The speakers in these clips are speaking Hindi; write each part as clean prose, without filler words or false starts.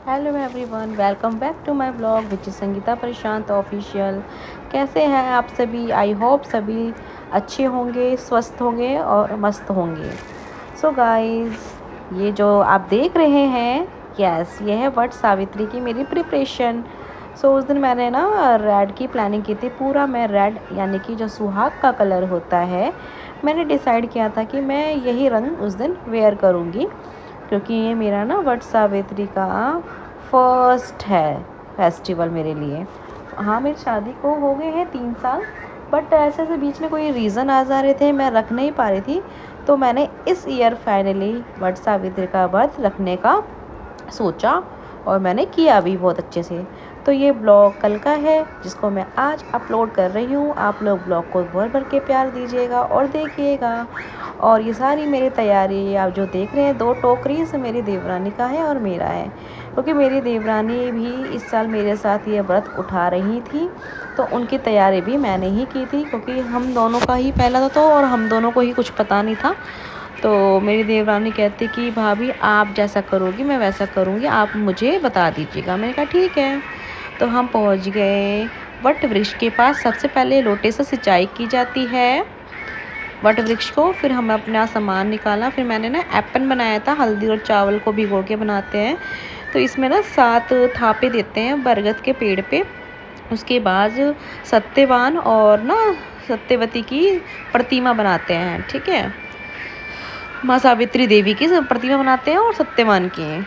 Hello everyone, welcome back to my blog which is Sangeeta Prashant official. कैसे हैं आप सभी? आई होप सभी अच्छे होंगे, स्वस्थ होंगे और मस्त होंगे। सो गाइस, ये जो आप देख रहे हैं, यस, ये है वट सावित्री की मेरी प्रिपरेशन। सो उस दिन मैंने ना रेड की प्लानिंग की थी। पूरा मैं रेड यानी कि जो सुहाग का कलर होता है, मैंने डिसाइड किया था कि मैं यही रंग उस दिन वेयर करूँगी, क्योंकि ये मेरा ना वट सावित्री का फर्स्ट है फेस्टिवल मेरे लिए। हाँ, मेरी शादी को हो गए हैं 3 साल, बट ऐसे ऐसे बीच में कोई रीज़न आ जा रहे थे, मैं रख नहीं पा रही थी। तो मैंने इस ईयर फाइनली वट सावित्री का व्रत रखने का सोचा, और मैंने किया भी बहुत अच्छे से। तो ये ब्लॉग कल का है, जिसको मैं आज अपलोड कर रही हूँ। आप लोग ब्लॉग को भर भर के प्यार दीजिएगा और देखिएगा। और ये सारी मेरी तैयारी आप जो देख रहे हैं, 2 टोकरी से मेरी देवरानी का है और मेरा है, क्योंकि मेरी देवरानी भी इस साल मेरे साथ ये व्रत उठा रही थी। तो उनकी तैयारी भी मैंने ही की थी, क्योंकि हम दोनों का ही पहला था, तो और हम दोनों को ही कुछ पता नहीं था। तो मेरी देवरानी कहती कि भाभी, आप जैसा करोगी मैं वैसा करूँगी, आप मुझे बता दीजिएगा। मैंने कहा ठीक है। तो हम पहुँच गए वट वृक्ष के पास। सबसे पहले लोटे से सिंचाई की जाती है वट वृक्ष को, फिर हम अपना सामान निकाला। फिर मैंने ना एप्पन बनाया था, हल्दी और चावल को भिगो के बनाते हैं। तो इसमें ना 7 थापे देते हैं बरगद के पेड़ पे। उसके बाद सत्यवान और ना सत्यवती की प्रतिमा बनाते हैं, ठीक है। माँ सावित्री देवी की प्रतिमा बनाते हैं और सत्यवान की।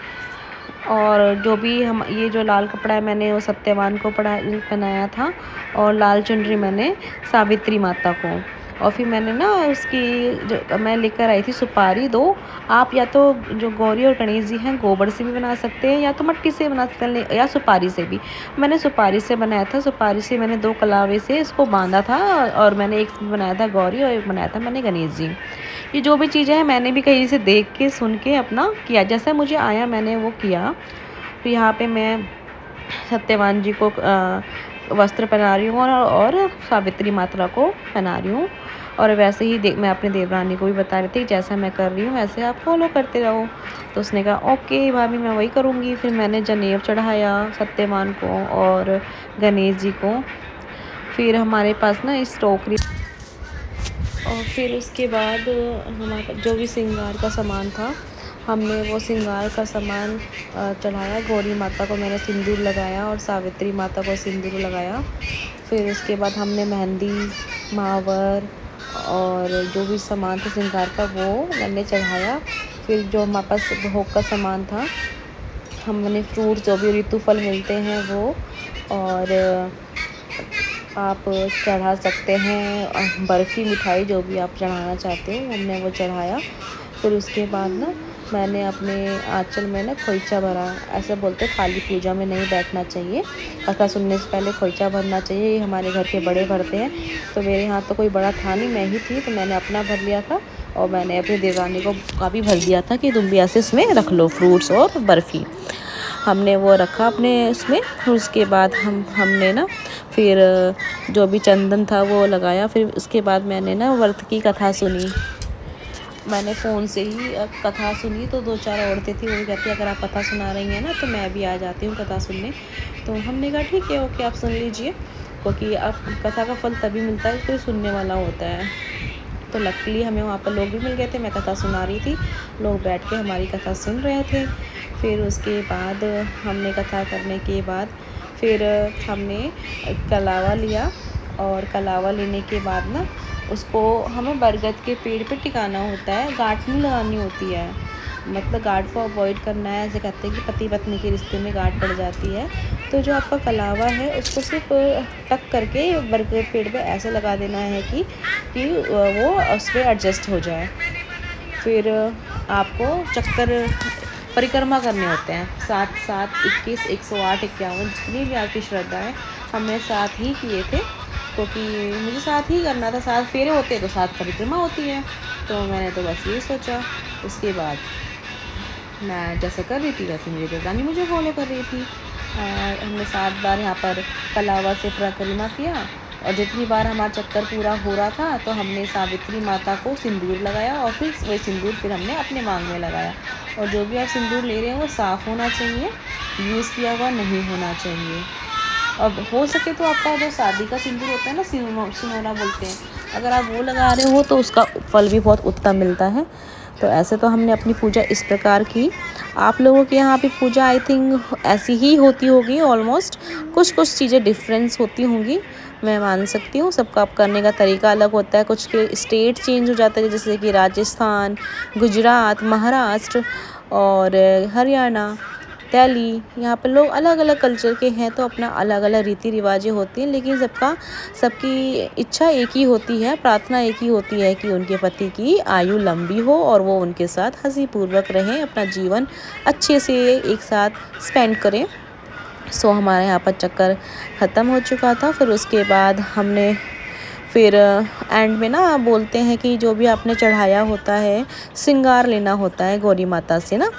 और जो भी हम ये जो लाल कपड़ा है, मैंने वो सत्यवान को पहनाया था, और लाल चुनरी मैंने सावित्री माता को। और फिर मैंने ना उसकी जो मैं लेकर आई थी सुपारी 2। आप या तो जो गौरी और गणेश जी हैं, गोबर से भी बना सकते हैं, या तो मिट्टी से बना सकते हैं, या सुपारी से भी। मैंने सुपारी से बनाया था। सुपारी से मैंने 2 कलावे से इसको बांधा था, और मैंने एक बनाया था गौरी और एक बनाया था मैंने गणेश जी। ये जो भी चीज़ें हैं, मैंने भी कहीं से देख के सुन के अपना किया, जैसा मुझे आया मैंने वो किया। फिर यहाँ पे मैं सत्यवान जी को वस्त्र पहना रही हूँ, और सावित्री माता को पहना रही हूँ। और वैसे ही मैं अपनी देवरानी को भी बता रही थी, जैसा मैं कर रही हूँ वैसे आप फॉलो करते रहो। तो उसने कहा ओके भाभी, मैं वही करूँगी। फिर मैंने जनेऊ चढ़ाया सत्यवान को और गणेश जी को। फिर हमारे पास ना इस टोकरी, और फिर उसके बाद हमारे जो भी श्रृंगार का सामान था, हमने वो श्रृंगार का सामान चढ़ाया। गौरी माता को मैंने सिंदूर लगाया और सावित्री माता को सिंदूर लगाया। फिर उसके बाद हमने मेहंदी, मावर और जो भी सामान था श्रृंगार का, वो मैंने चढ़ाया। फिर जो हमारे पास भोग का सामान था, हमने फ्रूट्स जो भी ऋतु फल मिलते हैं वो, और आप चढ़ा सकते हैं बर्फ़ी, मिठाई, जो भी आप चढ़ाना चाहते हो, हमने वो चढ़ाया। फिर उसके बाद ना मैंने अपने आँचल में ना खोइचा भरा। ऐसे बोलते खाली पूजा में नहीं बैठना चाहिए, कथा सुनने से पहले खोइचा भरना चाहिए। ये हमारे घर के बड़े भरते हैं, तो मेरे यहाँ तो कोई बड़ा था नहीं, मैं ही थी, तो मैंने अपना भर लिया था। और मैंने अपनी देवरानी को का भी भर दिया था कि तुम भी ऐसे इसमें रख लो फ्रूट्स और बर्फ़ी। हमने वो रखा अपने इसमें। फिर उसके बाद हमने ना फिर जो भी चंदन था वो लगाया। फिर उसके बाद मैंने ना व्रत की कथा सुनी। मैंने फ़ोन से ही कथा सुनी। तो 2-4 औरतें थी, वो भी कहती अगर आप कथा सुना रही हैं ना, तो मैं भी आ जाती हूँ कथा सुनने। तो हमने कहा ठीक है, ओके, आप सुन लीजिए, क्योंकि आप कथा का फल तभी मिलता है कोई सुनने वाला होता है। तो लकीली हमें वहाँ पर लोग भी मिल गए थे। मैं कथा सुना रही थी, लोग बैठ के हमारी कथा सुन रहे थे। फिर उसके बाद हमने कथा करने के बाद फिर हमने कलावा लिया, और कलावा लेने के बाद ना उसको हमें बरगद के पेड़ पे टिकाना होता है, गांठ नहीं लगानी होती है। मतलब गांठ को अवॉइड करना है। ऐसे कहते हैं कि पति पत्नी के रिश्ते में गांठ पड़ जाती है। तो जो आपका कलावा है उसको सिर्फ टक करके बरगद पेड़ पे ऐसे लगा देना है कि वो उस पर एडजस्ट हो जाए। फिर आपको चक्कर परिक्रमा करने होते हैं, 7 7 21 108 51, जितनी भी आपकी श्रद्धा है। हमने 7 ही किए थे, क्योंकि मुझे 7 ही करना था। 7 फेरे होते हैं तो 7 परिक्रमा होती है, तो मैंने तो बस ये सोचा। उसके बाद मैं जैसे कर रही थी वैसे मेरी देवरानी मुझे फॉलो कर रही थी। हमने 7 बार यहाँ पर कलावा से परिक्रमा किया, और जितनी बार हमारा चक्कर पूरा हो रहा था तो हमने सावित्री माता को सिंदूर लगाया और फिर वही सिंदूर फिर हमने अपने मांग में लगाया। और जो भी आप सिंदूर ले रहे हैं वो साफ़ होना चाहिए, यूज़ किया हुआ नहीं होना चाहिए। अब हो सके तो आपका जो शादी का सिंदूर होता है ना, सिनोरा बोलते हैं, अगर आप वो लगा रहे हो तो उसका फल भी बहुत उत्तम मिलता है। तो ऐसे तो हमने अपनी पूजा इस प्रकार की। आप लोगों के यहाँ पे पूजा आई थिंक ऐसी ही होती होगी ऑलमोस्ट, कुछ चीज़ें डिफरेंस होती होंगी, मैं मान सकती हूँ। सबका करने का तरीका अलग होता है, कुछ के स्टेट चेंज हो जाता है, जैसे कि राजस्थान, गुजरात, महाराष्ट्र और हरियाणा, दिल्ली, यहाँ पे लोग अलग अलग कल्चर के हैं, तो अपना अलग अलग रीति रिवाजें होती हैं, लेकिन सबकी इच्छा एक ही होती है, प्रार्थना एक ही होती है कि उनके पति की आयु लंबी हो और वो उनके साथ हंसी पूर्वक रहें, अपना जीवन अच्छे से एक साथ स्पेंड करें। सो हमारे यहाँ पर चक्कर ख़त्म हो चुका था। फिर उसके बाद हमने फिर एंड में ना बोलते हैं कि जो भी आपने चढ़ाया होता है, श्रृंगार लेना होता है गौरी माता से ना।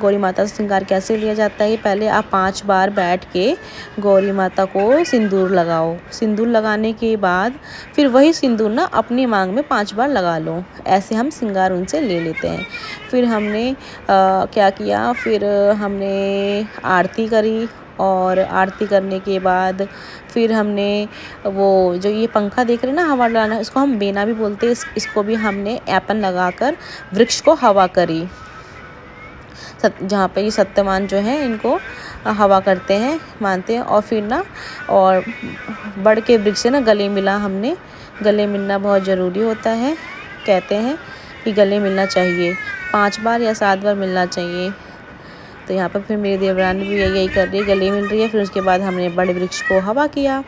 गौरी माता से श्रृंगार कैसे लिया जाता है, पहले आप 5 बार बैठ के गौरी माता को सिंदूर लगाओ। सिंदूर लगाने के बाद फिर वही सिंदूर ना अपनी मांग में 5 बार लगा लो। ऐसे हम श्रृंगार उनसे ले लेते हैं। फिर हमने क्या किया, फिर हमने आरती करी और आरती करने के बाद फिर हमने वो जो ये पंखा देख रहे हैं ना हवा डालना, इसको हम बेना भी बोलते हैं, इसको भी हमने ऐपन लगाकर वृक्ष को हवा करी। जहाँ पे ये सत्यवान जो है इनको हवा करते हैं, मानते हैं। और फिर ना और बढ़ के वृक्ष से ना गले मिला हमने। गले मिलना बहुत ज़रूरी होता है, कहते हैं कि गले मिलना चाहिए 5 बार या 7 बार मिलना चाहिए। तो यहाँ पर फिर मेरी देवरानी भी यही कर रही है, गले मिल रही है। फिर उसके बाद हमने बड़े वृक्ष को हवा किया।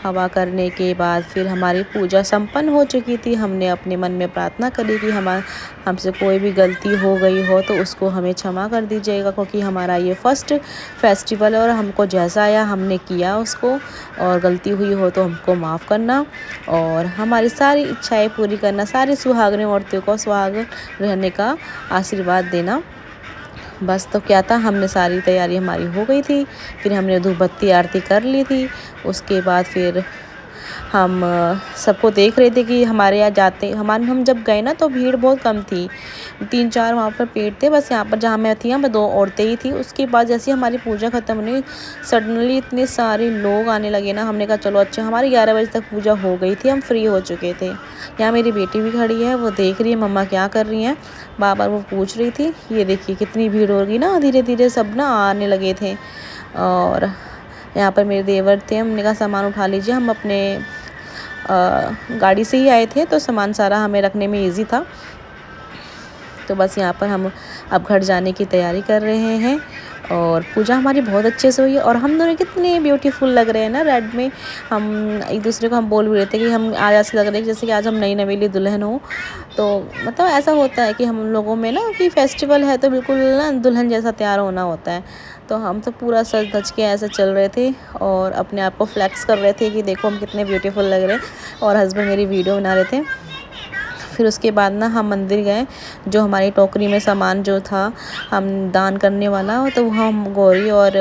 हवा करने के बाद फिर हमारी पूजा संपन्न हो चुकी थी। हमने अपने मन में प्रार्थना करी कि हमसे कोई भी गलती हो गई हो तो उसको हमें क्षमा कर दीजिएगा, क्योंकि हमारा ये फर्स्ट फेस्टिवल है और हमको जैसा आया हमने किया उसको, और गलती हुई हो तो हमको माफ़ करना और हमारी सारी इच्छाएँ पूरी करना, सारी सुहागन औरतों को सुहाग रहने का आशीर्वाद देना। बस तो क्या था, हमने सारी तैयारी हमारी हो गई थी। फिर हमने धूप बत्ती आरती कर ली थी। उसके बाद फिर हम सबको देख रहे थे कि हमारे यहाँ हम जब गए ना तो भीड़ बहुत कम थी, 3-4 वहाँ पर पेड़ थे बस। यहाँ पर जहाँ मैं थी यहाँ पर 2 औरतें ही थी। उसके बाद जैसे हमारी पूजा ख़त्म होने सडनली इतने सारे लोग आने लगे ना, हमने कहा चलो अच्छा, हमारी 11 बजे तक पूजा हो गई थी, हम फ्री हो चुके थे। यहाँ मेरी बेटी भी खड़ी है, वो देख रही है मम्मा क्या कर रही हैं, बार वो पूछ रही थी। ये देखिए कितनी भीड़ होगी ना, धीरे धीरे सब ना आने लगे थे। और यहाँ पर मेरे देवर थे, हमने कहा सामान उठा लीजिए, हम अपने गाड़ी से ही आए थे तो सामान सारा हमें रखने में इजी था। तो बस यहाँ पर हम अब घर जाने की तैयारी कर रहे हैं। और पूजा हमारी बहुत अच्छे से हुई और हम दोनों कितने ब्यूटीफुल लग रहे हैं ना रेड में। हम एक दूसरे को हम बोल भी रहे थे कि हम आज ऐसे लग रहे हैं जैसे कि आज हम नई नवेली दुल्हन हो। तो मतलब ऐसा होता है कि हम लोगों में ना कि फेस्टिवल है तो बिल्कुल ना दुल्हन जैसा तैयार होना होता है। तो हम तो पूरा सज धज के ऐसे चल रहे थे और अपने आप को फ्लैक्स कर रहे थे कि देखो हम कितने ब्यूटीफुल लग रहे हैं। और हस्बैंड मेरी वीडियो बना रहे थे। फिर उसके बाद ना हम मंदिर गए, जो हमारी टोकरी में सामान जो था हम दान करने वाला, तो हम गौरी और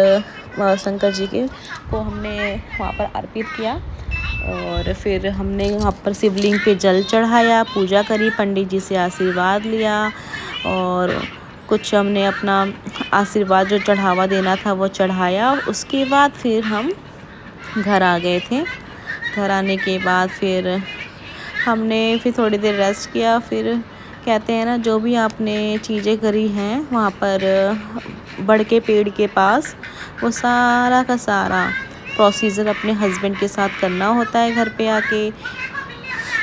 शंकर जी को हमने वहाँ पर अर्पित किया। और फिर हमने वहाँ पर शिवलिंग पे जल चढ़ाया, पूजा करी, पंडित जी से आशीर्वाद लिया और कुछ हमने अपना आशीर्वाद जो चढ़ावा देना था वो चढ़ाया। उसके बाद फिर हम घर आ गए थे। घर आने के बाद फिर हमने फिर थोड़ी देर रेस्ट किया। फिर कहते हैं ना जो भी आपने चीज़ें करी हैं वहाँ पर बड़ के पेड़ के पास, वो सारा का सारा प्रोसीजर अपने हस्बैंड के साथ करना होता है घर पे आके।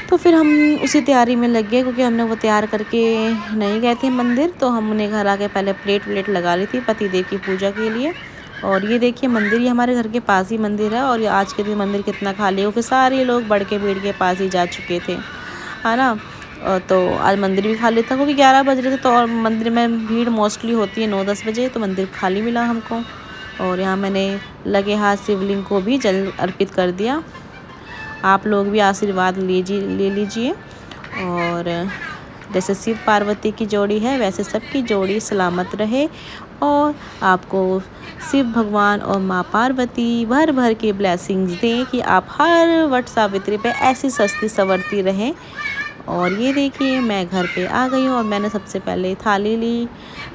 तो फिर हम उसी तैयारी में लग गए, क्योंकि हमने वो तैयार करके नहीं गए थे मंदिर। तो हमने घर आके पहले प्लेट लगा ली थी पतिदेव की पूजा के लिए। और ये देखिए मंदिर, ये हमारे घर के पास ही मंदिर है। और ये आज के दिन मंदिर कितना खाली हो कि सारे लोग बड़ के पेड़ के पास ही जा चुके थे, है ना। तो आज मंदिर भी खाली था क्योंकि 11 बज रहे थे। तो और मंदिर में भीड़ मोस्टली होती है 9-10 बजे, तो मंदिर खाली मिला हमको। और यहाँ मैंने लगे हाथ शिवलिंग को भी जल अर्पित कर दिया। आप लोग भी आशीर्वाद ले लीजिए। और जैसे शिव पार्वती की जोड़ी है वैसे सबकी जोड़ी सलामत रहे और आपको शिव भगवान और माँ पार्वती भर भर के ब्लेसिंग्स दें कि आप हर वट सावित्री पे ऐसी सस्ती संवरती रहें। और ये देखिए मैं घर पे आ गई हूँ और मैंने सबसे पहले थाली ली,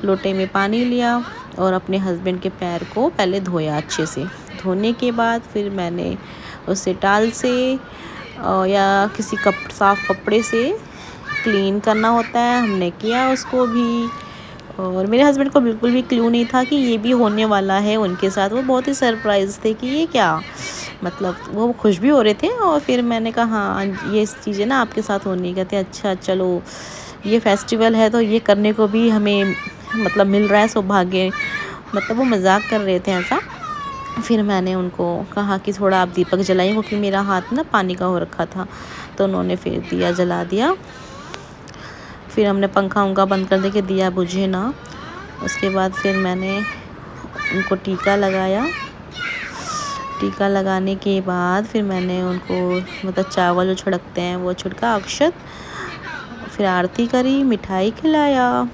लोटे में पानी लिया और अपने हस्बैंड के पैर को पहले धोया अच्छे से। धोने के बाद फिर मैंने उसे टाल से या किसी साफ़ कपड़े से क्लीन करना होता है, हमने किया उसको भी। और मेरे हस्बैंड को बिल्कुल भी क्लू नहीं था कि ये भी होने वाला है उनके साथ। वो बहुत ही सरप्राइज़ थे कि ये क्या, मतलब वो खुश भी हो रहे थे। और फिर मैंने कहा हाँ ये चीज़ें ना आपके साथ होनी। कहते अच्छा चलो ये फेस्टिवल है तो ये करने को भी हमें मतलब मिल रहा है सौभाग्य। मतलब वो मजाक कर रहे थे ऐसा। फिर मैंने उनको कहा कि थोड़ा आप दीपक जलाइए, क्योंकि मेरा हाथ ना पानी का हो रखा था। तो उन्होंने फिर दिया जला दिया। फिर हमने पंखा उंखा बंद कर दे के दिया बुझे ना। उसके बाद फिर मैंने उनको टीका लगाया। टीका लगाने के बाद फिर मैंने उनको मतलब चावल जो छिड़कते हैं वो छिड़का, अक्षत। फिर आरती करी, मिठाई खिलाया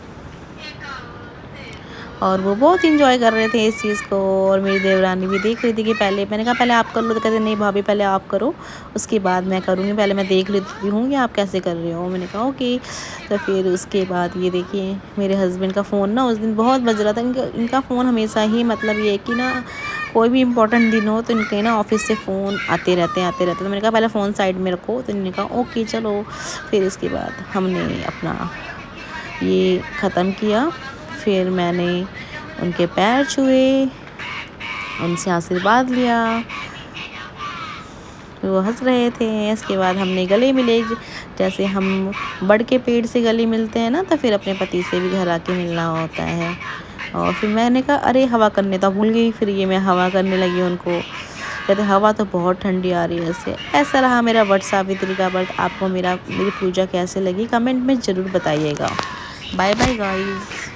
और वो बहुत इंजॉय कर रहे थे इस चीज़ को। और मेरी देवरानी भी देख रही थी कि पहले मैंने कहा पहले आप कर लो, तो कहते नहीं भाभी पहले आप करो उसके बाद मैं करूँगी, पहले मैं देख लेती हूँ कि आप कैसे कर रहे हो। मैंने कहा ओके। तो फिर उसके बाद ये देखिए मेरे हस्बैंड का फ़ोन ना उस दिन बहुत बज रहा था। इनका फ़ोन हमेशा ही मतलब ये कि ना कोई भी इम्पोर्टेंट दिन हो तो इनके ना ऑफिस से फ़ोन आते रहते। तो मैंने कहा पहले फ़ोन साइड में रखो। तो इन्होंने कहा ओके चलो। फिर इसके बाद हमने अपना ये ख़त्म किया। फिर मैंने उनके पैर छुए, उनसे आशीर्वाद लिया। वो हंस रहे थे। इसके बाद हमने गले मिले, जैसे हम बड़ के पेड़ से गले मिलते हैं ना, तो फिर अपने पति से भी घर आके मिलना होता है। और फिर मैंने कहा अरे हवा करने तो भूल गई। फिर ये मैं हवा करने लगी उनको। कहते हवा तो बहुत ठंडी आ रही है इससे। ऐसा रहा मेरा वट सावित्री का व्रत। आपको मेरी पूजा कैसे लगी कमेंट में ज़रूर बताइएगा। Bye bye guys.